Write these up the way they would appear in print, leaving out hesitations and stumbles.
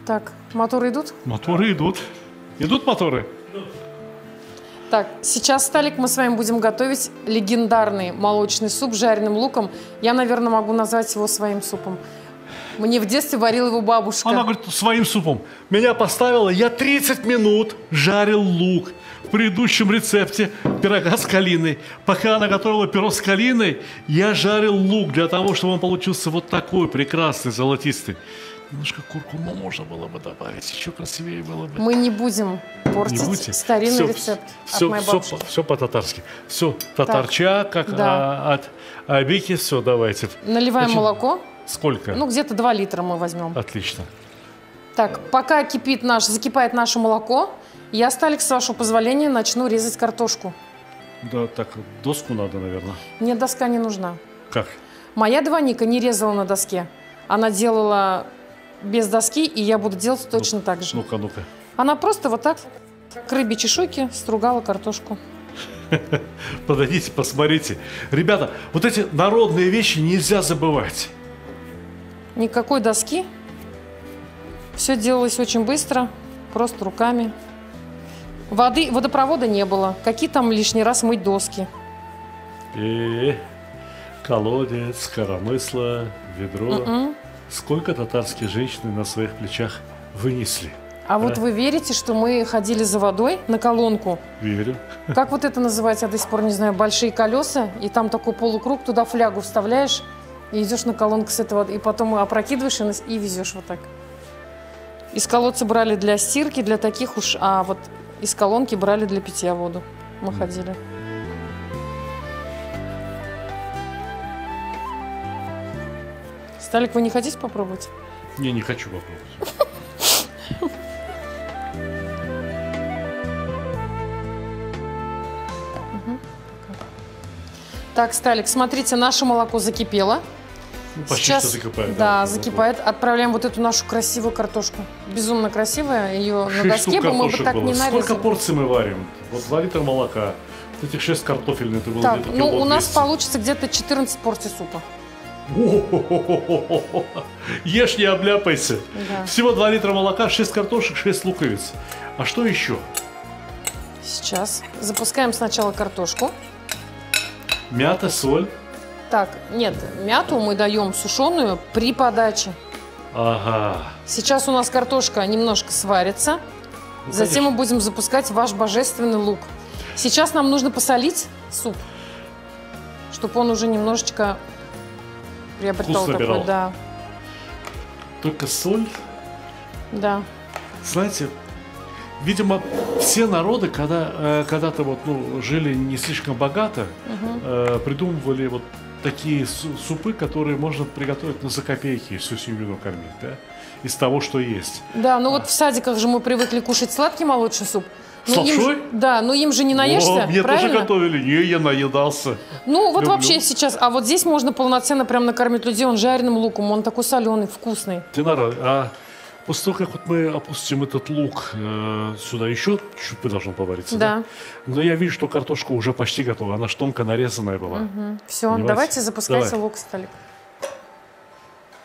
Так, моторы идут? Моторы идут. Идут моторы? Так, сейчас, Сталик, мы с вами будем готовить легендарный молочный суп с жареным луком. Я, наверное, могу назвать его своим супом. Мне в детстве варила его бабушка. Она говорит, своим супом. Меня поставила, я 30 минут жарил лук. В предыдущем рецепте пирога с калиной. Пока она готовила пирог с калиной, я жарил лук для того, чтобы он получился вот такой прекрасный, золотистый. Немножко куркуму можно было бы добавить, еще красивее было бы. Мы не будем портить старинный рецепт от моей бабушки. Все по-татарски. Все татарча, как от Абики. Все, давайте. Наливаем молоко. Сколько? Ну, где-то 2 литра мы возьмем. Отлично. Так, пока закипает наше молоко, я, Сталик, с вашего позволения, начну резать картошку. Да, так, доску надо, наверное. Мне доска не нужна. Как? Моя двойника не резала на доске. Она делала без доски, и я буду делать точно так же. Ну-ка, ну-ка. Она просто вот так, к рыбе чешуйки, стругала картошку. Подойдите, посмотрите. Ребята, вот эти народные вещи нельзя забывать. Никакой доски. Все делалось очень быстро, просто руками. Водопровода не было. Какие там лишний раз мыть доски? Колодец, коромысло, ведро. Сколько татарские женщины на своих плечах вынесли? А вот вы верите, что мы ходили за водой на колонку? Верю. Как вот это называется, я до сих пор не знаю, большие колеса, и там такой полукруг, туда флягу вставляешь, и идешь на колонку с этого, и потом опрокидываешь и везешь вот так. Из колодца брали для стирки, для таких уж, а вот из колонки брали для питья воду. Мы ходили. Сталик, вы не хотите попробовать? Не хочу попробовать. Так, Сталик, смотрите, наше молоко закипело. Ну, почти сейчас, что закипает. Да, закипает. Отправляем вот эту нашу красивую картошку. Безумно красивая. Ее на 6 доске бы мы бы так было. не нарезали. Сколько порций мы варим? Вот 2 литра молока. Вот этих 6 картофельных, это было так, где-то ну, кило у нас 200. получится где-то 14 порций супа. Ешь, не обляпайся. Да. Всего 2 литра молока, 6 картошек, 6 луковиц. А что еще? Сейчас запускаем сначала картошку. Мята, соль. Так, нет, мяту мы даем сушеную при подаче. Ага. Сейчас у нас картошка немножко сварится. Ну, затем мы будем запускать ваш божественный лук. Сейчас нам нужно посолить суп, чтобы он уже немножечко приобретал вкус такой, набирал. да. Только соль. Да. Знаете, видимо, все народы, когда-то вот, ну, жили не слишком богато, придумывали вот такие супы, которые можно приготовить за копейки и всю семью накормить, да? Из того, что есть. Да, ну вот в садиках же мы привыкли кушать сладкий молочный суп. С лапшой? Да, но им же не наешься, Мне правильно? тоже готовили, не, я наедался. Ну вот Люблю. вообще сейчас, а вот здесь можно полноценно прям накормить людей, он жареным луком, он такой соленый, вкусный. Динара, а после того, как вот мы опустим этот лук сюда, еще чуть-чуть должно повариться, да? Но я вижу, что картошка уже почти готова, она ж тонко нарезанная была. Все, Понимаете? давайте запускайте Давай. лук, Сталик.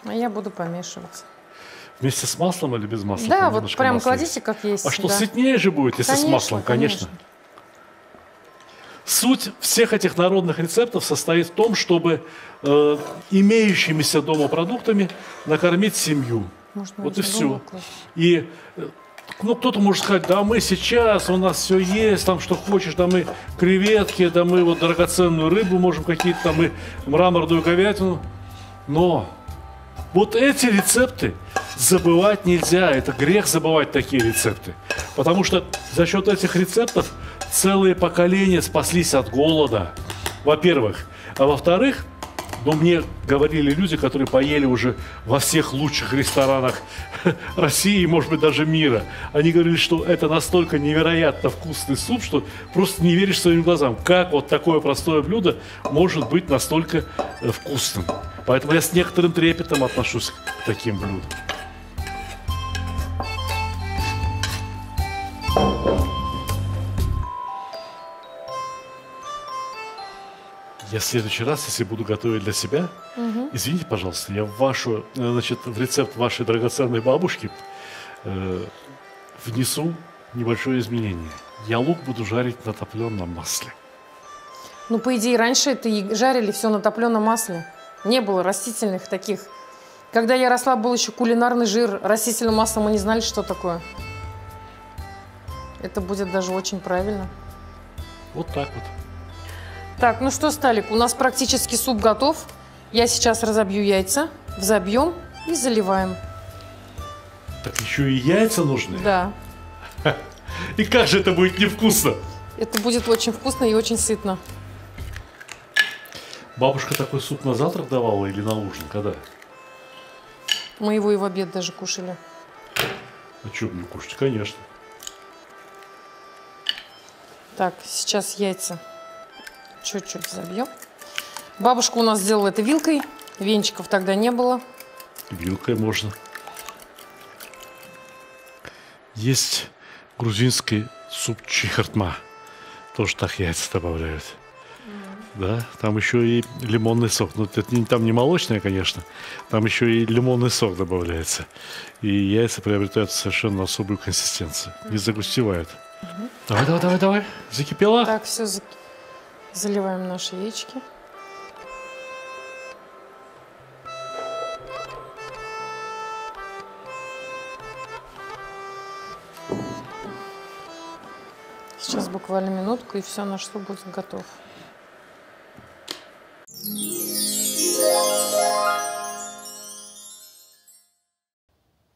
А я буду помешивать. Вместе с маслом или без масла? Да, Там вот немножко прям масла кладите есть. как есть. А что, да. сытнее же будет, если с маслом? Конечно. Суть всех этих народных рецептов состоит в том, чтобы имеющимися дома продуктами накормить семью. Можно вот и один все. лук класть. И ну, кто-то может сказать, да, мы сейчас, у нас все есть, там что хочешь, да мы креветки, да мы вот драгоценную рыбу можем какие-то, там и мраморную говядину. Но вот эти рецепты забывать нельзя, это грех забывать такие рецепты. Потому что за счет этих рецептов целые поколения спаслись от голода, во-первых. А во-вторых, но мне говорили люди, которые поели уже во всех лучших ресторанах России и, может быть, даже мира. Они говорили, что это настолько невероятно вкусный суп, что просто не веришь своим глазам. Как вот такое простое блюдо может быть настолько вкусным. Поэтому я с некоторым трепетом отношусь к таким блюдам. Я в следующий раз, если буду готовить для себя, извините, пожалуйста, я в рецепт вашей драгоценной бабушки Внесу небольшое изменение. Я лук буду жарить на топленом масле. Ну, по идее, раньше это и жарили все на топленом масле. Не было растительных таких. Когда я росла, был еще кулинарный жир. Растительное масло мы не знали, что такое. Это будет даже очень правильно. Вот так вот. Так, ну что, Сталик, у нас практически суп готов. Я сейчас разобью яйца, взобьем и заливаем. Так еще и яйца нужны? Да. И как же это будет невкусно? Это будет очень вкусно и очень сытно. Бабушка такой суп на завтрак давала или на ужин? Когда? Мы его и в обед даже кушали. А что мне кушать? Конечно. Так, сейчас яйца чуть-чуть забьем. Бабушка у нас сделала это вилкой. Венчиков тогда не было. Вилкой можно. Есть грузинский суп чехартма. Тоже так яйца добавляют. Да, там еще и лимонный сок. Ну, это там не молочное, конечно. Там еще и лимонный сок добавляется. И яйца приобретают совершенно особую консистенцию. Не загустевают. Давай. Закипела? Так, все, заливаем наши яички. Сейчас буквально минутку, и все, наш суп будет готов.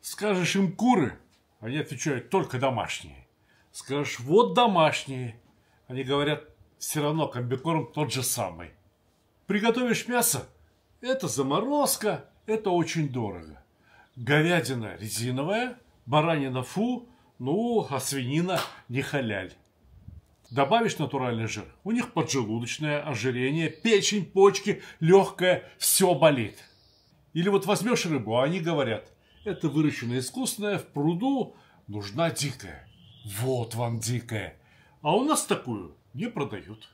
Скажешь им куры, они отвечают только домашние. Скажешь вот домашние, они говорят все равно комбикорм тот же самый. Приготовишь мясо, это заморозка, это очень дорого. Говядина резиновая, баранина фу, ну а свинина не халяль. Добавишь натуральный жир, у них поджелудочное, ожирение, печень, почки, легкое, все болит. Или вот возьмешь рыбу, а они говорят, это выращенное искусственное, в пруду нужна дикая. Вот вам дикая. А у нас такую не продают.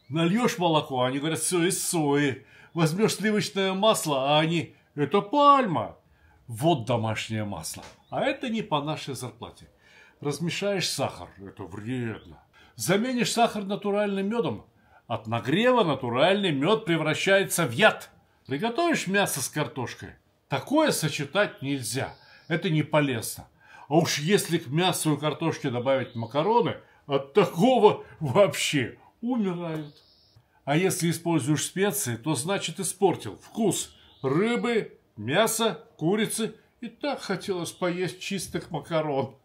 Нальешь молоко, а они говорят, все из сои. Возьмешь сливочное масло, а они, это пальма. Вот домашнее масло. А это не по нашей зарплате. Размешаешь сахар, это вредно. Заменишь сахар натуральным медом, от нагрева натуральный мед превращается в яд. Приготовишь мясо с картошкой, такое сочетать нельзя, это не полезно. А уж если к мясу и картошке добавить макароны, от такого вообще умирают. А если используешь специи, то значит испортил вкус рыбы, мяса, курицы. И так хотелось поесть чистых макарон.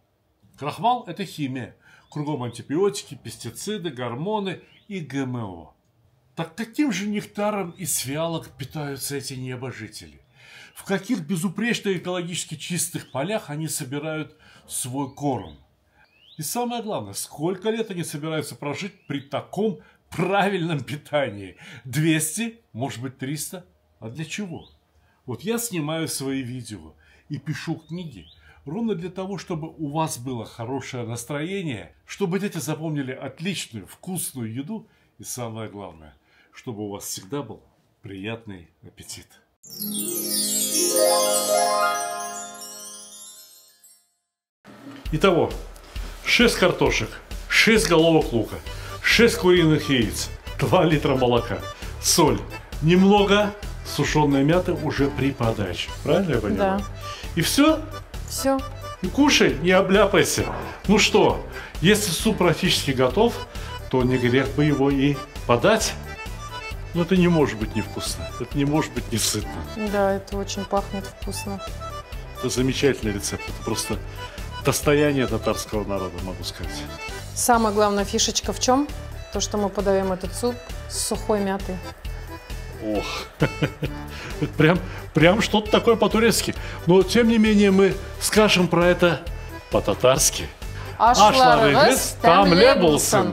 Крахмал – это химия. Кругом антибиотики, пестициды, гормоны и ГМО. Так каким же нектаром из фиалок питаются эти небожители? В каких безупречно экологически чистых полях они собирают свой корм? И самое главное, сколько лет они собираются прожить при таком правильном питании? 200, может быть 300? А для чего? Вот я снимаю свои видео и пишу книги ровно для того, чтобы у вас было хорошее настроение, чтобы дети запомнили отличную, вкусную еду и самое главное, чтобы у вас всегда был приятный аппетит. Итого, 6 картошек, 6 головок лука, 6 куриных яиц, 2 литра молока, соль, немного сушеной мяты уже при подаче. Правильно я понимаю? Да. И все? Все. Кушай, не обляпайся. Ну что, если суп практически готов, то не грех бы его и подать. Но это не может быть невкусно, это не может быть не сытно. Да, это очень пахнет вкусно. Это замечательный рецепт, это просто достояние татарского народа, могу сказать. Самая главная фишечка в чем? То, что мы подаем этот суп с сухой мятой. Ох, прям что-то такое по-турецки. Но, тем не менее, мы скажем про это по-татарски. Ашларыгыз тәмле булсын.